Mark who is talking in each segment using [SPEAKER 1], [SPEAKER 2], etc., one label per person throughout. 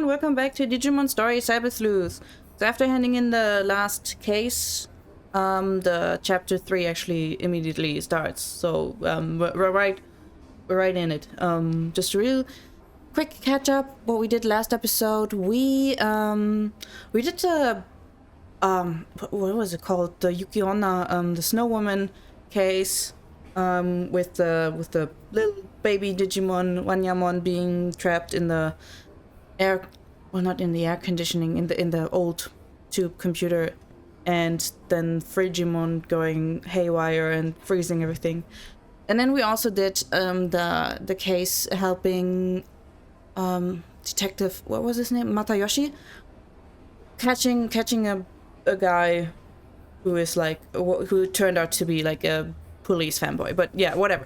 [SPEAKER 1] everyone, welcome back to Digimon Story Cyber Sleuth. So after handing in the last case, the chapter 3 actually immediately starts. So we're right in it. Just a real quick catch up what we did last episode. We did the what was it called? The Yukiona, the Snow Woman case, with the little baby Digimon Wanyamon being trapped in the air, well, not in the air conditioning, in the old tube computer, and then Frigimon going haywire and freezing everything. And then we also did the case helping Detective, what was his name, Matayoshi, catching a guy who is like, who turned out to be like a police fanboy, but yeah, whatever.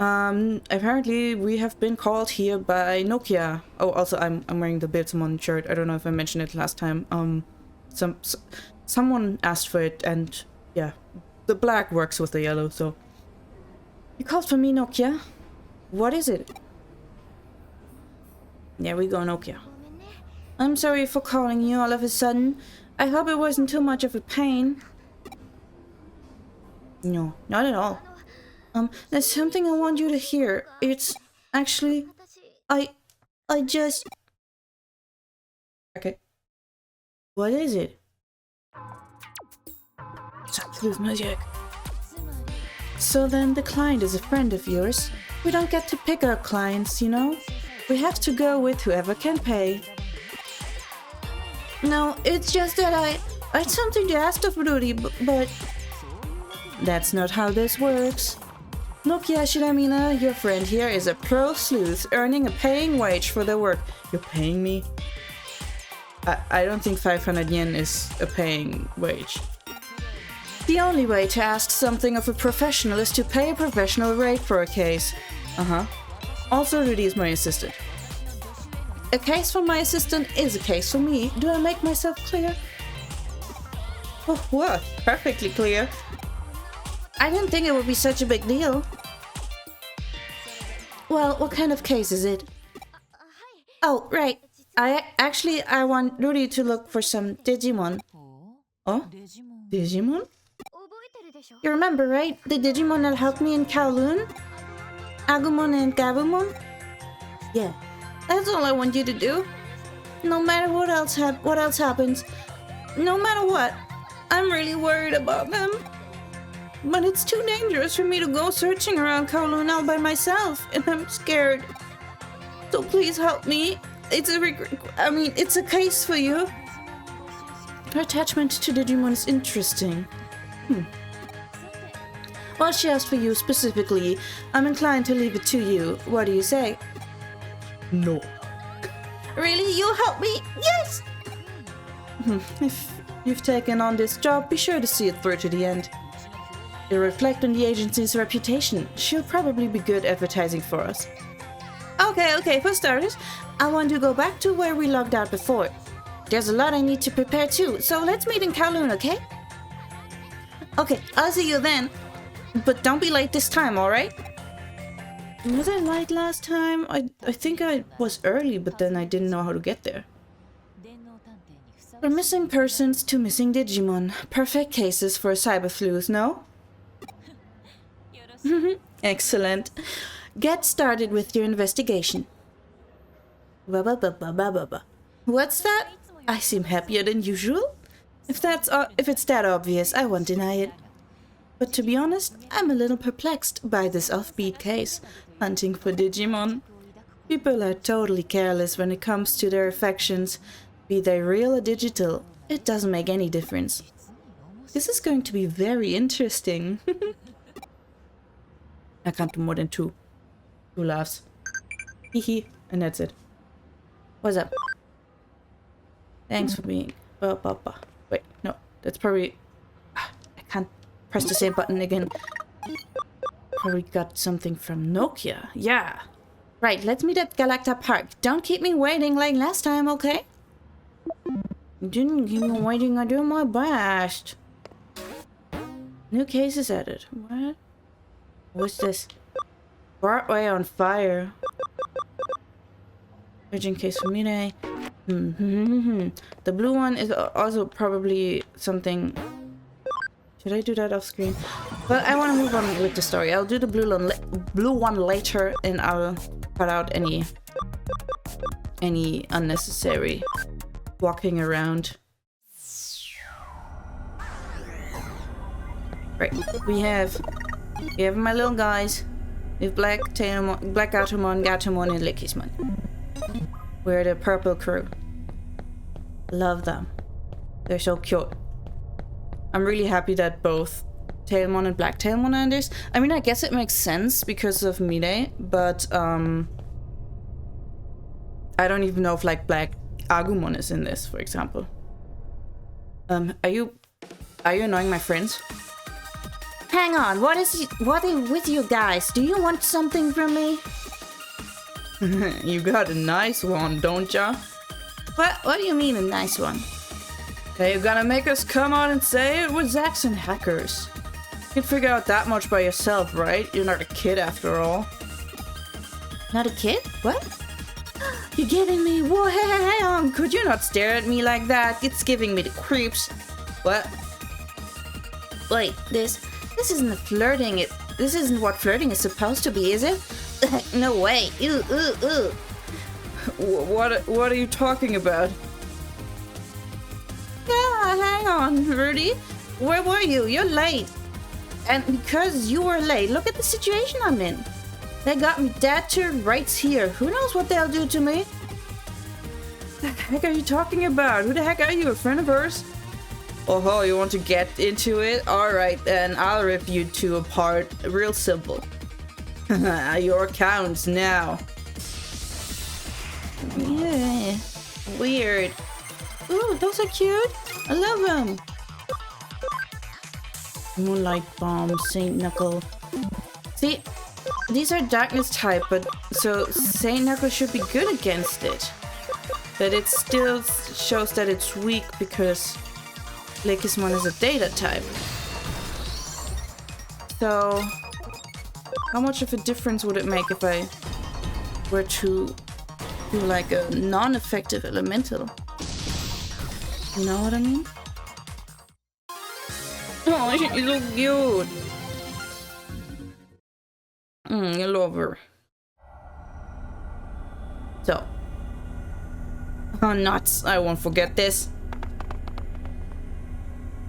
[SPEAKER 1] Apparently we have been called here by Nokia. Oh, also I'm wearing the Biltamon shirt. I don't know if I mentioned it last time. Someone asked for it, and yeah, the black works with the yellow, so. You called for me, Nokia? What is it? There we go, Nokia. I'm sorry for calling you all of a sudden. I hope it wasn't too much of a pain. No, not at all. There's something I want you to hear. It's actually, I just... Okay. What is it? So then the client is a friend of yours. We don't get to pick our clients, you know? We have to go with whoever can pay. No, it's just that I had something to ask of Rudy, but... That's not how this works. Nokia Shiramina, your friend here, is a pro sleuth, earning a paying wage for their work. You're paying me? I don't think 500 yen is a paying wage. The only way to ask something of a professional is to pay a professional rate for a case. Also, Rudy is my assistant. A case for my assistant is a case for me. Do I make myself clear? Oh, what? Perfectly clear. I didn't think it would be such a big deal. Well, what kind of case is it? Oh, right. I want Rudy to look for some Digimon. Oh? Digimon? You remember, right? The Digimon that helped me in Kowloon? Agumon and Gabumon? Yeah. That's all I want you to do. No matter what else happens, no matter what, I'm really worried about them. But it's too dangerous for me to go searching around Kowloon all by myself, and I'm scared. So please help me. It's a case for you. Her attachment to Digimon is interesting. Well, she asked for you specifically. I'm inclined to leave it to you. What do you say? No. Really? You'll help me? Yes! If you've taken on this job, be sure to see it through to the end. It'll reflect on the agency's reputation. She'll probably be good advertising for us. Okay, for starters, I want to go back to where we logged out before. There's a lot I need to prepare too, so let's meet in Kowloon, okay? Okay, I'll see you then. But don't be late this time, alright? Was I late last time? I think I was early, but then I didn't know how to get there. From missing persons to missing Digimon. Perfect cases for a cyber sleuth, no? Excellent. Get started with your investigation. What's that? I seem happier than usual. If it's that obvious, I won't deny it. But to be honest, I'm a little perplexed by this offbeat case, hunting for Digimon. People are totally careless when it comes to their affections, be they real or digital. It doesn't make any difference. This is going to be very interesting. I can't do more than two. Two laughs. Hehe. And that's it. What's up? Thanks for being... Wait, no. That's probably... I can't press the same button again. Probably got something from Nokia. Yeah. Right, let's meet at Galacta Park. Don't keep me waiting like last time, okay? Didn't keep me waiting. I do my best. New cases added. What? What's this? Broadway on fire. Urgent case for Mine. The blue one is also probably something. Should I do that off screen? But I want to move on with the story. I'll do the blue one later, and I'll cut out any unnecessary walking around. Right, we have my little guys. We have Black Gatomon, Gatomon, and Lickismon. We're the purple crew. Love them. They're so cute. I'm really happy that both Tailmon and Black Tailmon are in this. I mean, I guess it makes sense because of Mine, but I don't even know if like Black Agumon is in this, for example. Are you annoying my friends? Hang on, what is with you guys? Do you want something from me? You got a nice one, don't ya? What do you mean a nice one? Hey, you gonna make us come out and say it was Zax and hackers? You can figure out that much by yourself, right? You're not a kid after all. Not a kid? What? You kidding me? Whoa, hey, could you not stare at me like that? It's giving me the creeps. What? Wait, this isn't flirting. This isn't what flirting is supposed to be, is it? No way. Ew. What are you talking about? Yeah, hang on, Rudy. Where were you? You're late. And because you were late, look at the situation I'm in. They got me dead to rights here. Who knows what they'll do to me? What the heck are you talking about? Who the heck are you, a friend of hers? Oh, you want to get into it? Alright, then I'll rip you two apart. Real simple. Your accounts now. Yeah, weird. Ooh, those are cute. I love them. Moonlight Bomb, Saint Knuckle. See, these are darkness type, but so Saint Knuckle should be good against it. But it still shows that it's weak because Lickismon is a data type. So, how much of a difference would it make if I were to do like a non-effective elemental? You know what I mean? Oh, you look cute. I love her. So. Oh, nuts. I won't forget this.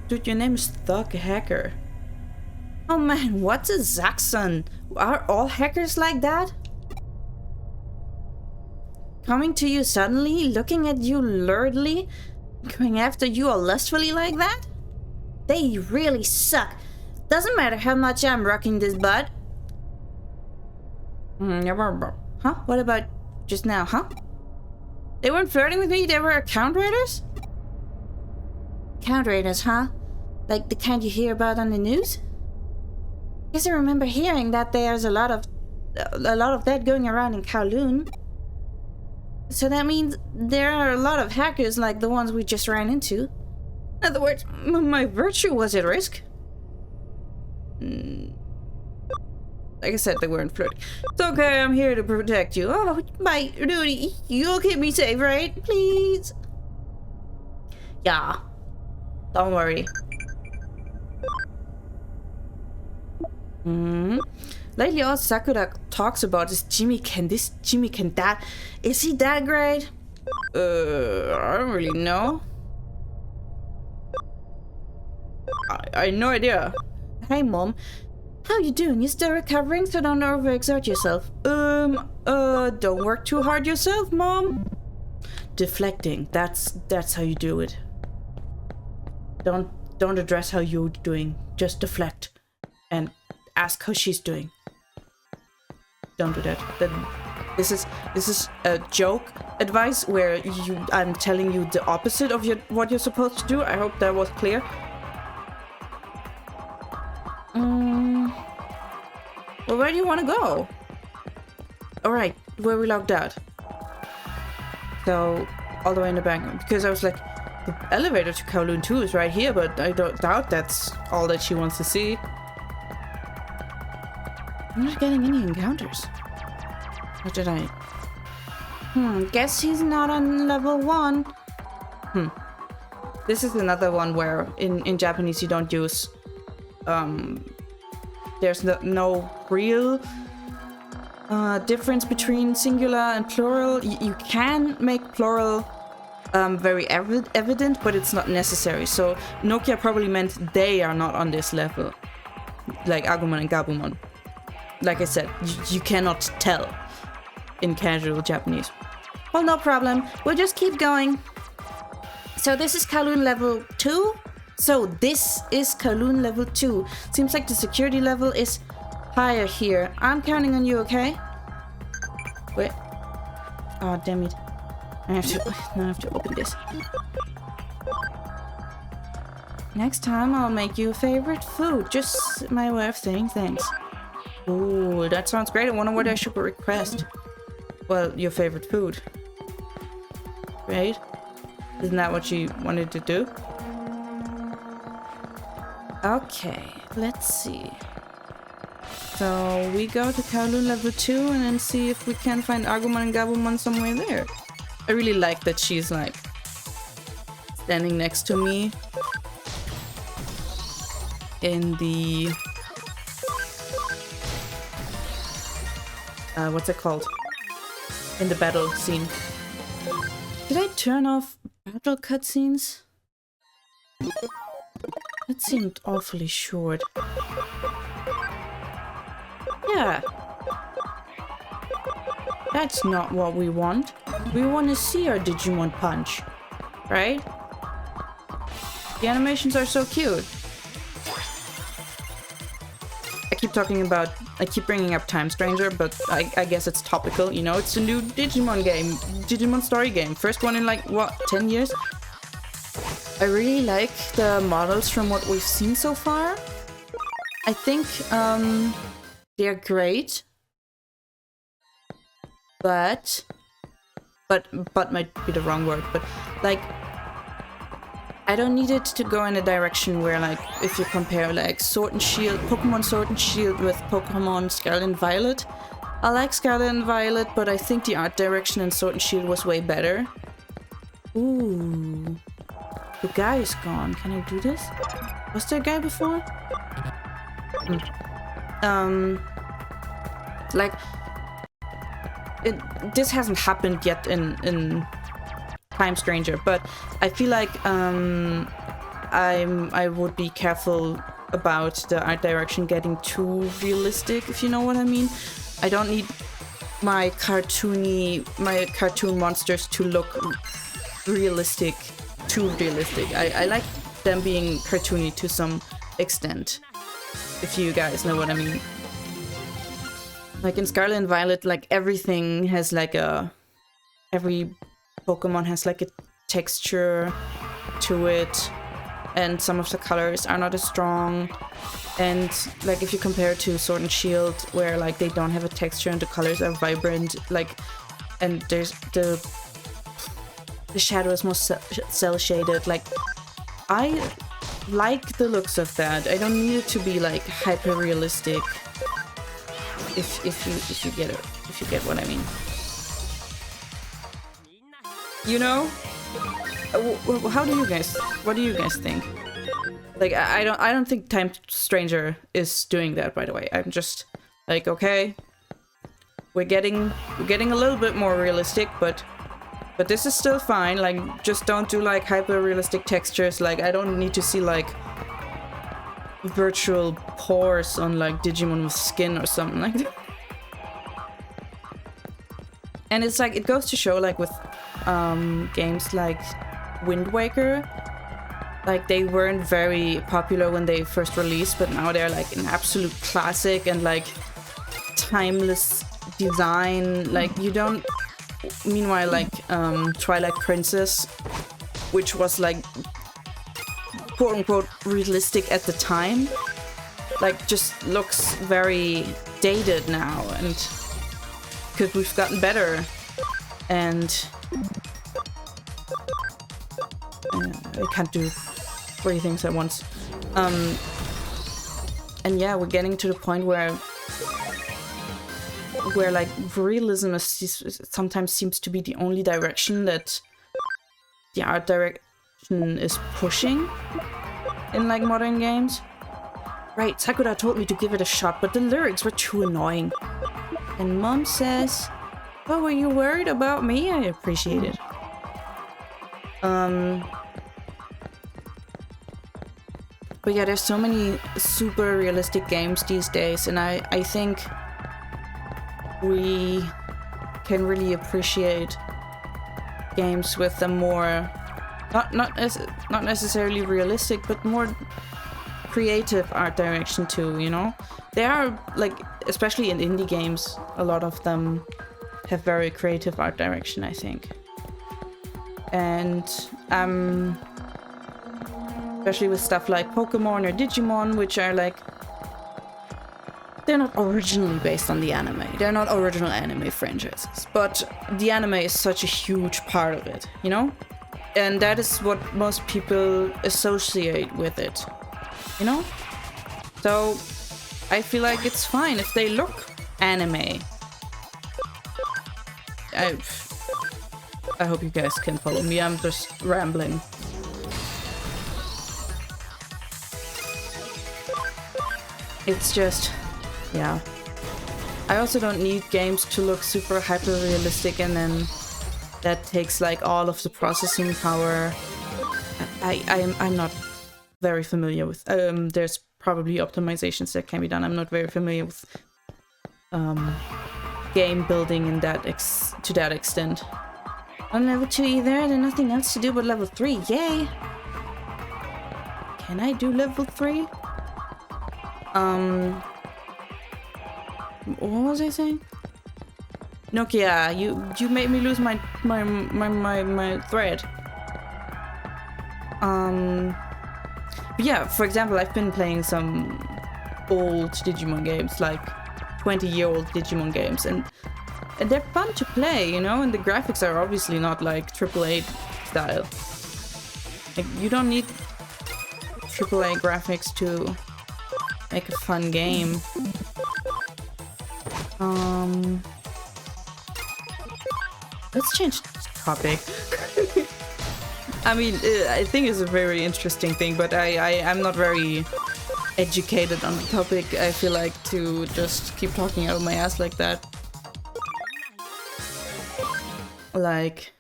[SPEAKER 1] Dude, your name is Thug Hacker. Oh man, what's a Zaxxon? Are all hackers like that? Coming to you suddenly, looking at you luridly, going after you all lustfully like that? They really suck. Doesn't matter how much I'm rocking this butt. Huh? What about just now, huh? They weren't flirting with me, they were account raiders? Account raiders, huh? Like the kind you hear about on the news? Guess I remember hearing that there's a lot of that going around in Kowloon. So that means there are a lot of hackers like the ones we just ran into. In other words, my virtue was at risk. Like I said, they weren't flirting. It's okay, I'm here to protect you. Oh, my duty. You'll keep me safe, right? Please. Yeah. Don't worry. Lately all Sakura talks about is Jimmy can this, Jimmy can that. Is he that great? I don't really know. I had no idea. Hey mom, how you doing? You still recovering, so don't overexert yourself. Don't work too hard yourself, mom. Deflecting, that's how you do it. Don't address how you're doing. Just deflect and ask how she's doing. Don't do that. This is a joke advice where I'm telling you the opposite of what you're supposed to do. I hope that was clear. Well, where do you want to go? Alright, where we logged out. So, all the way in the back. Because I was like, the elevator to Kowloon 2 is right here, but I don't doubt that's all that she wants to see. I'm not getting any encounters. Or did I? Guess he's not on level 1. This is another one where in Japanese you don't use... there's no real difference between singular and plural. You can make plural very evident, but it's not necessary. So Nokia probably meant they are not on this level. Like Agumon and Gabumon. Like I said, you cannot tell in casual Japanese. Well, no problem. We'll just keep going. So this is Kowloon level 2. So this is Kowloon level 2. Seems like the security level is higher here. I'm counting on you, okay? Wait. Oh, damn it. I have to open this. Next time I'll make you a favorite food. Just my way of saying thanks. Ooh, that sounds great. I wonder what I should request. Well, your favorite food. Right? Isn't that what you wanted to do? Okay, let's see. So we go to Kowloon level 2 and then see if we can find Agumon and Gabumon somewhere there. I really like that she's like standing next to me in the what's it called? In the battle scene. Did I turn off battle cutscenes? That seemed awfully short. Yeah. That's not what we want. We want to see our Digimon punch. Right? The animations are so cute. I keep bringing up Time Stranger, but I guess it's topical, you know? It's a new Digimon game. Digimon story game. First one in like, what, 10 years? I really like the models from what we've seen so far. I think they're great. But might be the wrong word, but like I don't need it to go in a direction where, like, if you compare like Sword and Shield, Pokemon Sword and Shield with Pokemon Scarlet and Violet. I like Scarlet and Violet, but I think the art direction in Sword and Shield was way better. Ooh. The guy is gone. Can I do this? Was there a guy before? Like, this hasn't happened yet in Time Stranger, but I feel like I would be careful about the art direction getting too realistic, if you know what I mean. I don't need my cartoon monsters to look realistic, too realistic. I like them being cartoony to some extent, if you guys know what I mean. Like in Scarlet and Violet, like everything has like every Pokemon has like a texture to it, and some of the colors are not as strong. And like if you compare it to Sword and Shield, where like they don't have a texture and the colors are vibrant, like, and there's the shadow is more cell shaded. Like, I like the looks of that. I don't need it to be like hyper realistic. If you get it, if you get what I mean. You know? What do you guys think? Like, I don't think Time Stranger is doing that, by the way. I'm just like, okay, we're getting a little bit more realistic, but this is still fine. Like, just don't do like hyper realistic textures. Like, I don't need to see like virtual pores on like Digimon with skin or something like that. And it's like, it goes to show, like with games like Wind Waker, like they weren't very popular when they first released, but now they're like an absolute classic and like timeless design. Like, you don't, meanwhile, like Twilight Princess, which was like quote unquote realistic at the time, like just looks very dated now, and because we've gotten better. And I can't do 3 things at once. And yeah, we're getting to the point where where like realism sometimes seems to be the only direction that the art direction is pushing in like modern games. Right, Sakura told me to give it a shot, but the lyrics were too annoying. And Mom says, "Oh, were you worried about me?" I appreciate it. But yeah, there's so many super realistic games these days, and I think we can really appreciate games with a more not necessarily realistic, but more creative art direction too, you know? There are, like, especially in indie games, a lot of them have very creative art direction, I think. And especially with stuff like Pokemon or Digimon, which are like, they're not originally based on the anime. They're not original anime franchises, but the anime is such a huge part of it, you know? And that is what most people associate with it, you know? So I feel like it's fine if they look anime. I hope you guys can follow me, I'm just rambling. It's just, yeah. I also don't need games to look super hyper realistic and then that takes like all of the processing power. I'm not very familiar with, there's probably optimizations that can be done. I'm not very familiar with game building in that to that extent. On level 2 either, there's nothing else to do but level 3, yay! Can I do level 3? What was I saying? Nokia, you made me lose my thread. But yeah, for example, I've been playing some old Digimon games, like 20-year-old Digimon games, and they're fun to play, you know, and the graphics are obviously not like AAA style. Like, you don't need AAA graphics to make a fun game. Let's change topic. I mean, I think it's a very interesting thing, but I'm not very educated on the topic. I feel like to just keep talking out of my ass like that. Like,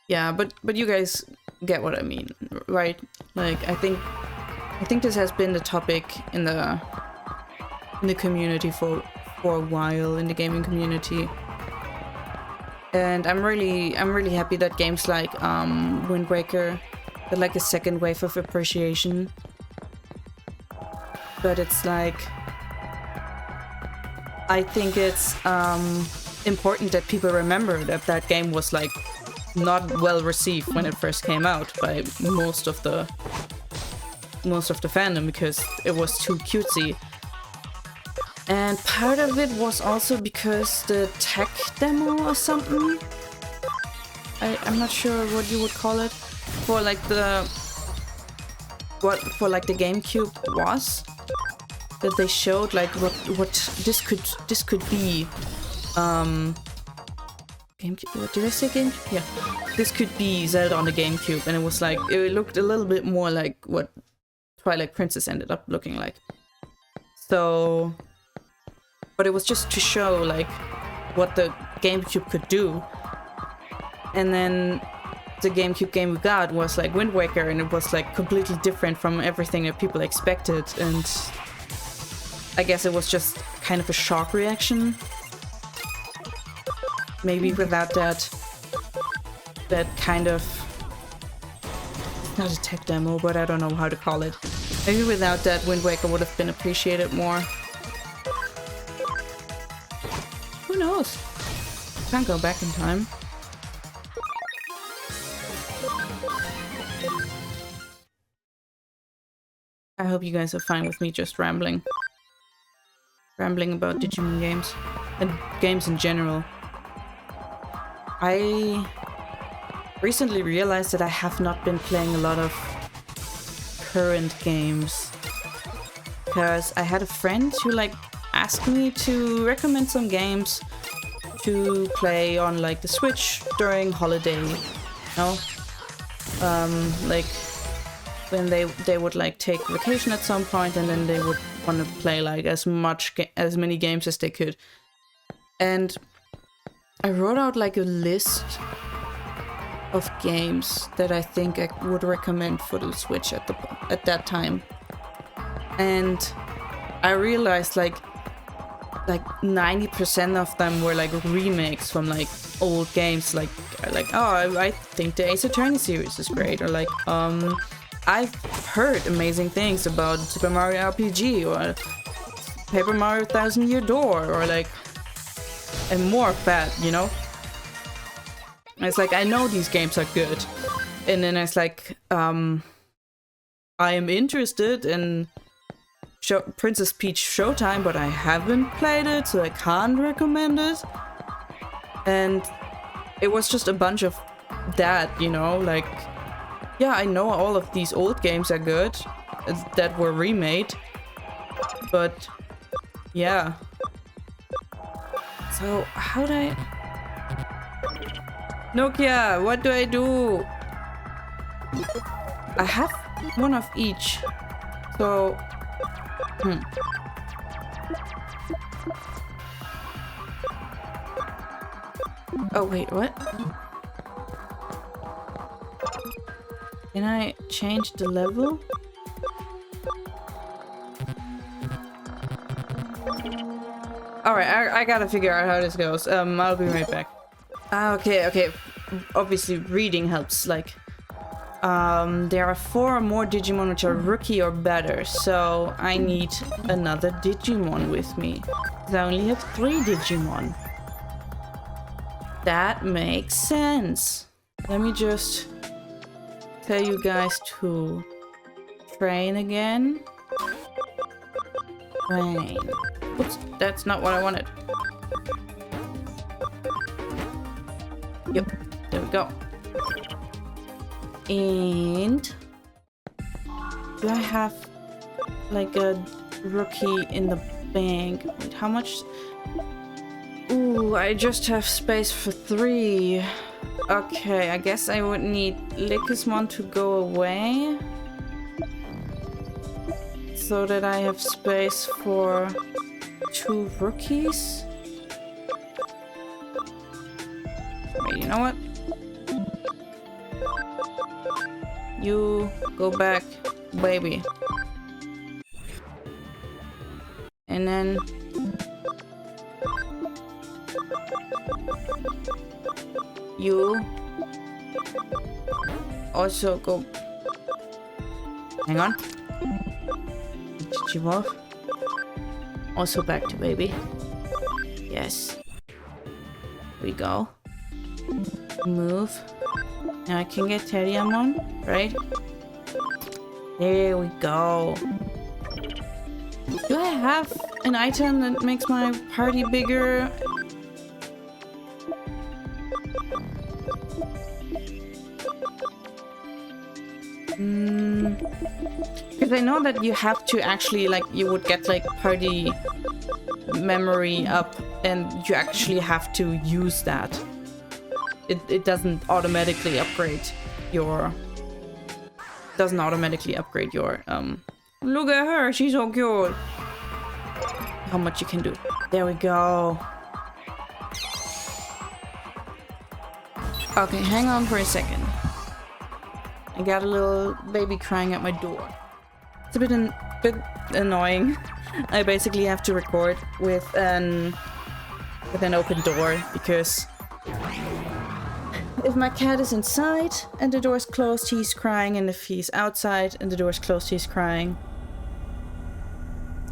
[SPEAKER 1] yeah, but you guys get what I mean, right? Like, I think this has been the topic in the community for a while, in the gaming community. And I'm really happy that games like Wind Waker get like a second wave of appreciation. But it's like, I think it's important that people remember that that game was like not well received when it first came out by most of the fandom because it was too cutesy. And part of it was also because the tech demo or something. I'm not sure what you would call it. For like the GameCube was. That they showed like what this could be. GameCube, what did I say, GameCube? Yeah. This could be Zelda on the GameCube, and it was like, it looked a little bit more like what Twilight Princess ended up looking like. So, but it was just to show like what the GameCube could do. And then the GameCube game we got was like Wind Waker, and it was like completely different from everything that people expected, and I guess it was just kind of a shock reaction. Maybe without that kind of, not a tech demo, but I don't know how to call it. Maybe without that, Wind Waker would have been appreciated more. Who knows? Can't go back in time. I hope you guys are fine with me just rambling. Rambling about Digimon games. And games in general. I recently realized that I have not been playing a lot of current games. Because I had a friend who like asked me to recommend some games to play on like the Switch during holiday, you know? Like when they would like take vacation at some point, and then they would want to play like as many games as they could. And I wrote out like a list of games that I think I would recommend for the Switch at that time. And I realized like 90% of them were like remakes from like old games, like oh, I think the Ace Attorney series is great, or like I've heard amazing things about Super Mario RPG or Paper Mario Thousand Year Door, or like, and more of that, you know? And it's like, I know these games are good, and then it's like I am interested in Princess Peach Showtime, but I haven't played it, so I can't recommend it. And it was just a bunch of that, you know, like, yeah, I know all of these old games are good that were remade, but yeah. So how do I... Nokia, what do I do? I have one of each, so... Oh wait, what? Can I change the level? Alright, I gotta figure out how this goes. I'll be right back. Okay. Obviously reading helps, like... there are 4 more Digimon which are rookie or better, so I need another Digimon with me. I only have 3 Digimon. That makes sense. Let me just tell you guys to train again. Train. Oops, that's not what I wanted. Yep, there we go. And do I have like a rookie in the bank? Wait, how much? Ooh, I just have space for 3. Okay, I guess I would need Lickismon to go away so that I have space for 2 rookies. Wait, you know what? You go back, baby. And then you also go. Hang on. Digimorph. Also back to baby. Yes. Here we go. Move. Now I can get Terriamon, right? There we go. Do I have an item that makes my party bigger? Because I know that you have to actually, like, you would get like party memory up, and you actually have to use that. It doesn't automatically upgrade your... Doesn't automatically upgrade your... Look at her, she's so cute. How much you can do. There we go. Okay, hang on for a second. I got a little baby crying at my door. It's a bit annoying. I basically have to record with an open door, because if my cat is inside and the door is closed, he's crying, and if he's outside and the door is closed, he's crying.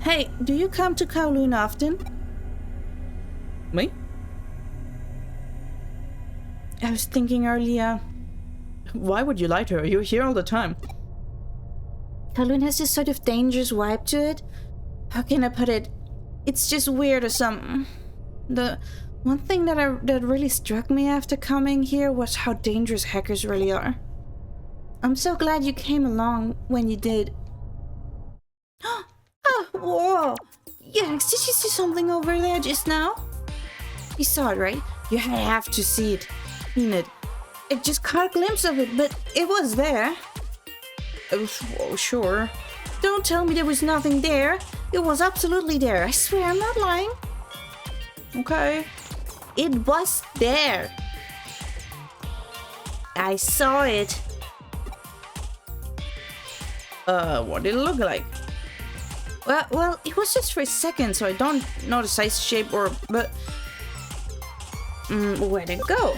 [SPEAKER 1] Hey, do you come to Kowloon often? Me? I was thinking earlier... Why would you lie to her? You're here all the time. Kowloon has this sort of dangerous vibe to it. How can I put it? It's just weird or something. The one thing that really struck me after coming here was how dangerous hackers really are. I'm so glad you came along when you did. Oh, whoa! Yax, did you see something over there just now? You saw it, right? You have to see it. Mean it. I just caught a glimpse of it, but it was there. Oh, sure. Don't tell me there was nothing there. It was absolutely there. I swear I'm not lying. Okay. It was there. I saw it. What did it look like? Well, it was just for a second, so I don't know the size, shape, but where'd it go?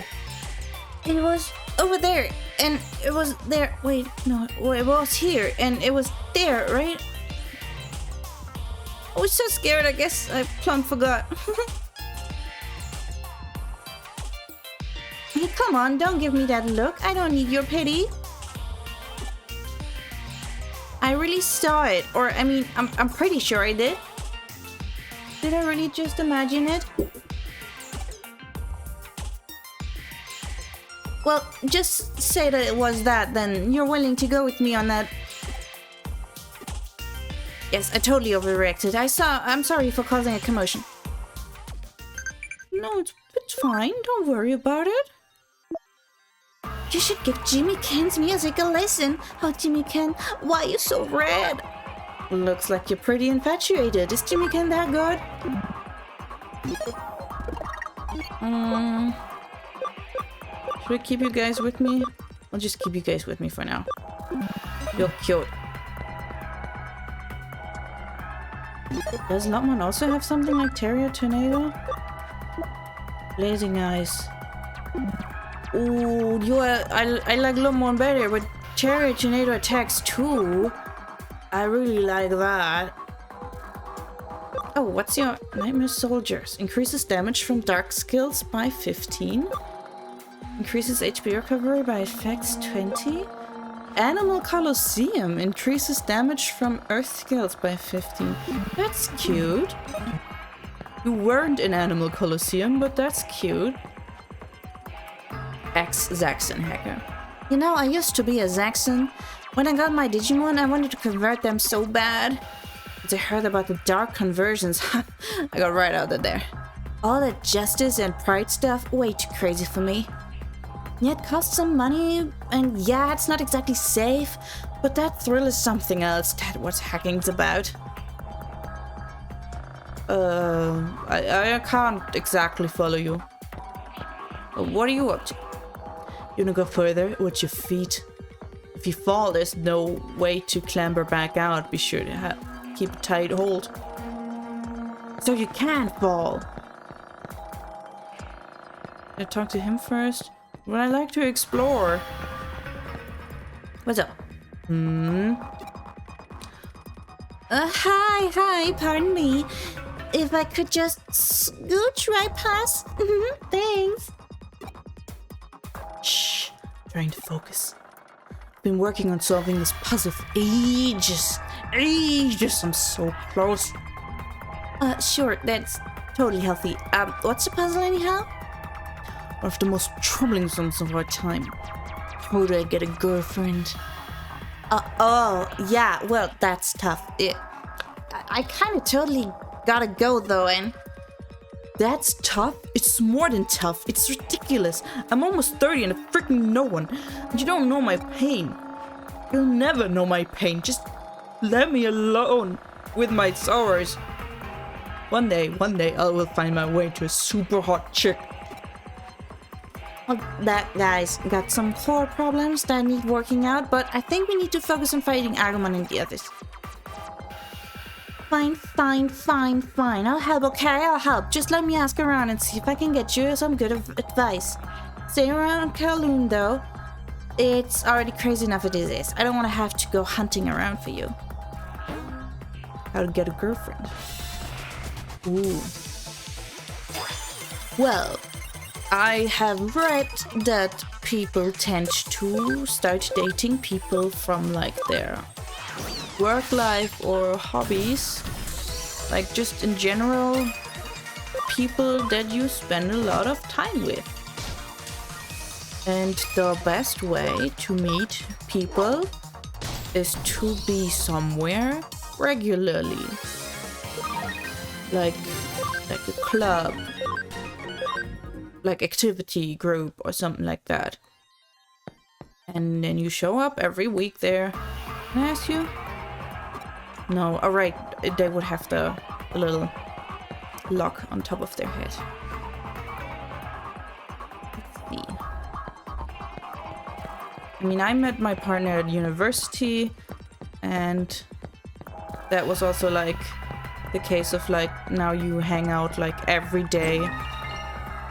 [SPEAKER 1] It was over there, and it was there. Wait, no, it was here, and it was there, right? I was so scared, I guess I plumb forgot. Hey, come on, don't give me that look. I don't need your pity. I really saw it, or I mean, I'm pretty sure I did. Did I really just imagine it? Well, just say that it was that, then you're willing to go with me on that. Yes, I totally overreacted. I'm sorry for causing a commotion. No, it's fine. Don't worry about it. You should give Jimmy Ken's music a listen. Oh, Jimmy Ken, why are you so red? Looks like you're pretty infatuated. Is Jimmy Ken that good? Should I keep you guys with me? I'll just keep you guys with me for now. You're cute. Does Lotmon also have something like Terrier Tornado? Blazing Eyes. Ooh, I like Lotmon better, but Terrier Tornado attacks too. I really like that. Oh, what's your Nightmare Soldiers? Increases damage from dark skills by 15. Increases HP recovery by effects 20. Animal Colosseum increases damage from earth skills by 15. That's cute. You weren't in Animal Colosseum, but that's cute. Ex-Zaxxon hacker. You know, I used to be a Zaxxon. When I got my Digimon, I wanted to convert them so bad. But I heard about the dark conversions. I got right out of there. All that justice and pride stuff, way too crazy for me. Yeah, it costs some money, and yeah, it's not exactly safe, but that thrill is something else. That's what hacking's about. I can't exactly follow you. What are you up to? You wanna go further with your feet? If you fall, there's no way to clamber back out. Be sure to keep a tight hold. So you can't fall. I talk to him first. Would I like to explore? What's up? Hi, pardon me. If I could just scooch right past. Thanks. Shh, trying to focus. I've been working on solving this puzzle for ages. I'm so close. Sure, that's totally healthy. What's the puzzle anyhow? One of the most troubling ones of our time. How do I get a girlfriend? Oh, yeah, well, that's tough. I kind of totally gotta go, though, and... That's tough? It's more than tough. It's ridiculous. I'm almost 30 and I freaking know one. And you don't know my pain. You'll never know my pain. Just let me alone with my sorrows. One day, I will find my way to a super hot chick. Well, that guy's got some core problems that need working out, but I think we need to focus on fighting Agumon and the others. Fine. I'll help, okay? I'll help. Just let me ask around and see if I can get you some good advice. Stay around Kowloon, though. It's already crazy enough as it is. I don't want to have to go hunting around for you. How to get a girlfriend. Ooh. Well, I have read that people tend to start dating people from like their work life or hobbies, like just in general people that you spend a lot of time with. And the best way to meet people is to be somewhere regularly. like a club, like activity group or something like that. And then you show up every week there. Can I ask you? No, alright, they would have the little lock on top of their head. Let's see. I mean, I met my partner at university, and that was also like the case of like, now you hang out like every day.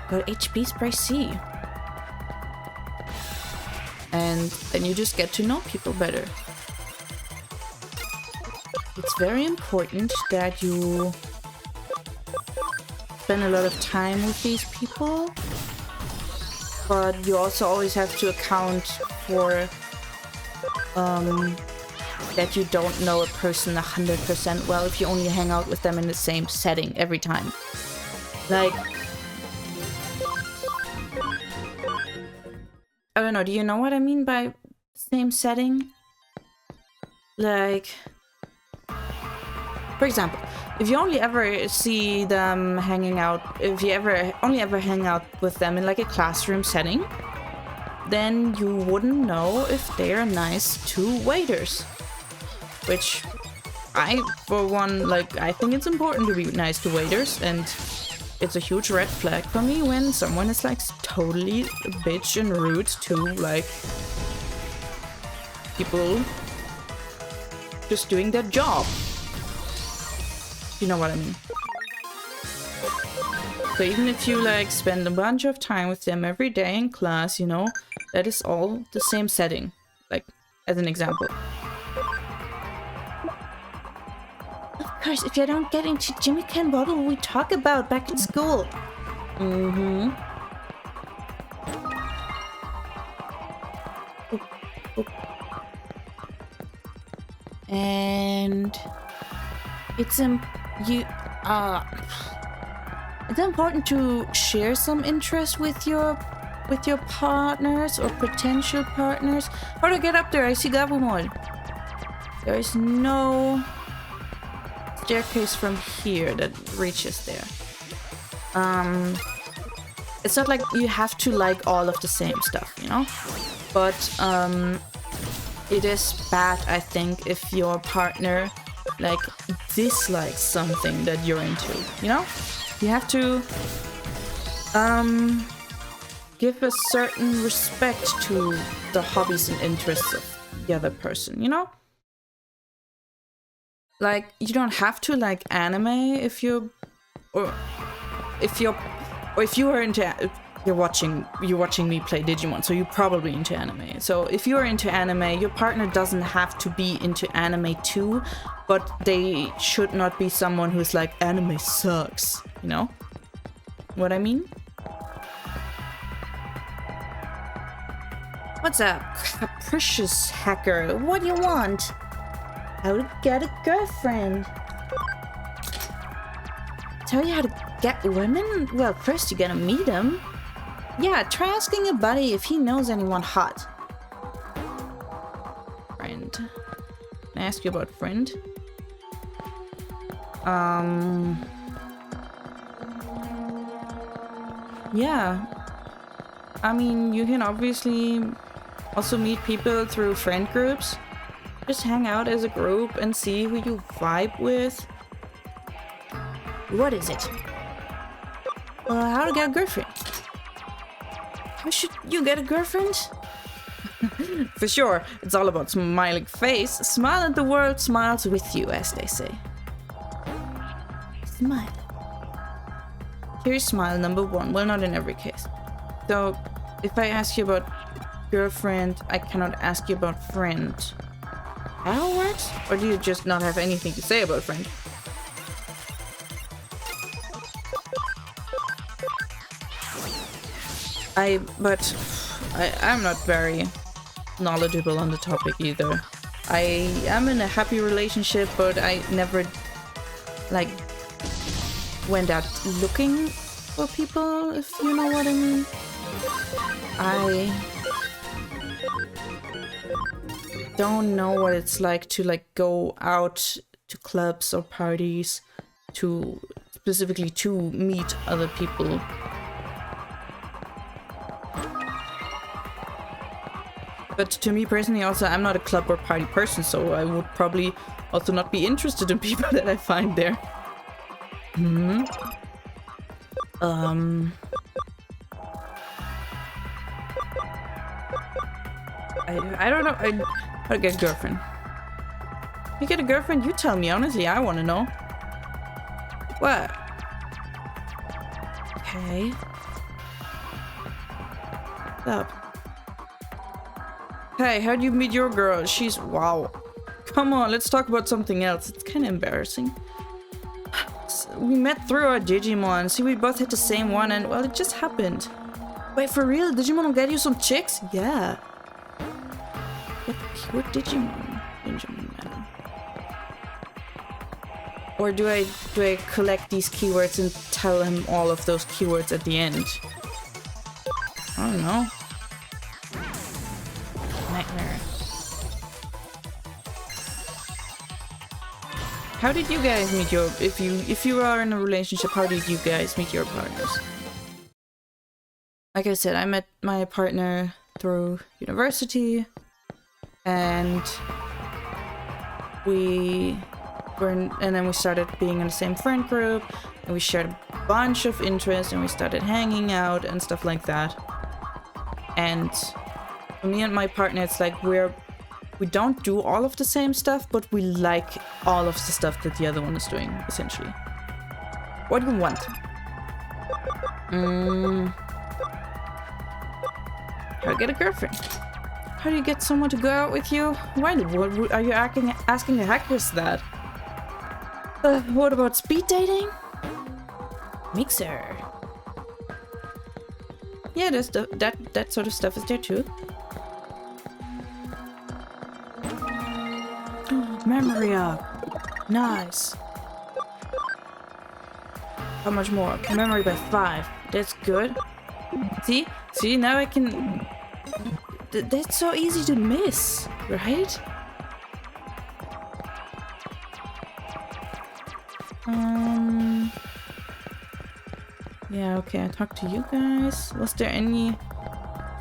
[SPEAKER 1] Got HP spray C. And then you just get to know people better. It's very important that you spend a lot of time with these people, but you also always have to account for that you don't know a person 100% well if you only hang out with them in the same setting every time. Like, I don't know, do you know what I mean by same setting? Like, for example, if you only ever see them hanging out, if you only ever hang out with them in like a classroom setting, then you wouldn't know if they're nice to waiters. Which I, for one, like, I think it's important to be nice to waiters, and it's a huge red flag for me when someone is like totally a bitch and rude to like people just doing their job. You know what I mean? So even if you like spend a bunch of time with them every day in class, you know, that is all the same setting. Like, as an example. Of course, if you don't get into Jimmy Can, what will we talk about back in school? Mm-hmm. And it's it's important to share some interest with your partners or potential partners. How do I get up there? I see Gabumon. There is no staircase from here that reaches there. It's not like you have to like all of the same stuff, you know? But it is bad, I think, if your partner like dislikes something that you're into, you know? You have to give a certain respect to the hobbies and interests of the other person, you know? Like, you don't have to like anime if you are into, you're watching me play Digimon, so you're probably into anime. So if you're into anime, your partner doesn't have to be into anime too, but they should not be someone who's like, anime sucks, you know what I mean? What's up, capricious hacker? What do you want? How to get a girlfriend? Tell you how to get women? Well, first you gotta meet them. Yeah, try asking a buddy if he knows anyone hot. Friend. Can I ask you about friend? Yeah. I mean, you can obviously also meet people through friend groups. Just hang out as a group and see who you vibe with. What is it? How to get a girlfriend? How should you get a girlfriend? For sure, it's all about smiling face. Smile and the world smiles with you, as they say. Smile. Here's smile number 1. Well, not in every case. So, if I ask you about girlfriend, I cannot ask you about friend. How it works? Or do you just not have anything to say about friend? I'm not very knowledgeable on the topic either. I am in a happy relationship, but I never like went out looking for people, if you know what I mean. I don't know what it's like to like go out to clubs or parties, to specifically to meet other people. But to me personally also, I'm not a club or party person, so I would probably also not be interested in people that I find there. I don't know how to get a girlfriend. You get a girlfriend? You tell me, honestly, I want to know. What? Okay. What's up? Hey, how'd you meet your girl? She's... wow. Come on, let's talk about something else. It's kind of embarrassing. We met through our Digimon. See, we both had the same one and, well, it just happened. Wait, for real? Digimon will get you some chicks? Yeah. Get the pure Digimon. Man. Or do I collect these keywords and tell him all of those keywords at the end? I don't know. Nightmare. How did you guys meet your... if you are in a relationship, how did you guys meet your partners? Like I said, I met my partner through university, and then we started being in the same friend group, and we shared a bunch of interests, and we started hanging out and stuff like that. And for me and my partner, it's like we don't do all of the same stuff, but we like all of the stuff that the other one is doing, essentially. What do you want? How to get a girlfriend? How do you get someone to go out with you? Why are you asking the hackers that? What about speed dating? Mixer. Yeah, there's that sort of stuff is there too. Memory up. Nice. How much more? Memory by 5. That's good. See, now I can... That's so easy to miss, right? Yeah, okay, I talked to you guys. Was there any...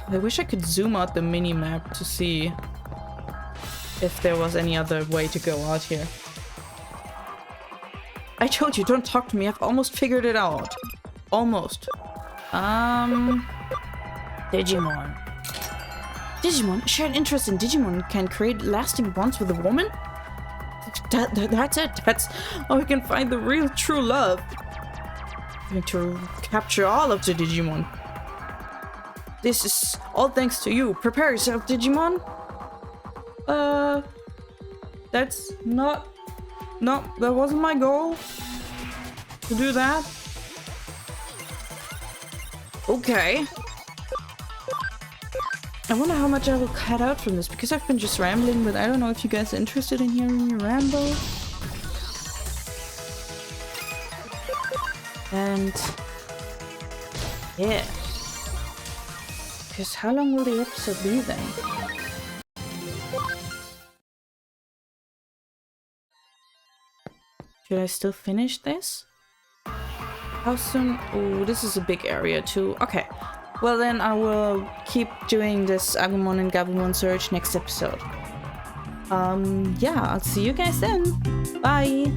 [SPEAKER 1] I wish I could zoom out the mini-map to see if there was any other way to go out here. I told you, don't talk to me. I've almost figured it out. Almost. Digimon. Digimon? Shared interest in Digimon can create lasting bonds with a woman? That's it. That's how we can find the real true love. I'm going to capture all of the Digimon. This is all thanks to you. Prepare yourself, Digimon. That's not... No, that wasn't my goal. To do that. Okay. I wonder how much I will cut out from this, because I've been just rambling, but I don't know if you guys are interested in hearing me ramble. And... yeah. Because how long will the episode be then? Should I still finish this? How soon? Oh, this is a big area too. Okay. Well then I will keep doing this Agumon and Gabumon search next episode. Yeah, I'll see you guys then. Bye!